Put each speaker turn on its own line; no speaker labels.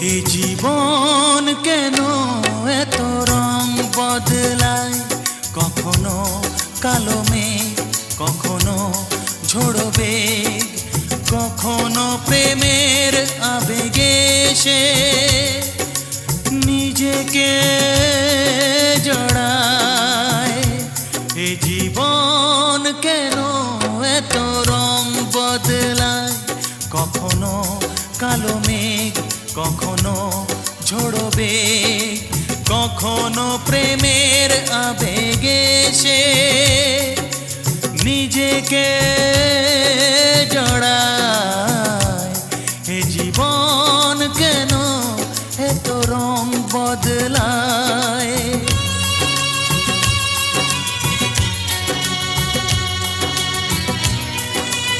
এ জীবন কেন এত রং বদলায়, কখনো কালো মেঘ, কখনো ঝোড়ো বেগ, কখনো প্রেমের আবেগে সে নিজেকে জড়ায়। এ জীবন কেন এত রং বদলায়, কখনো কালো মেঘ, কখনো ঝোড়ো বেগ, কখনো প্রেমের আবেগে সে নিজেকে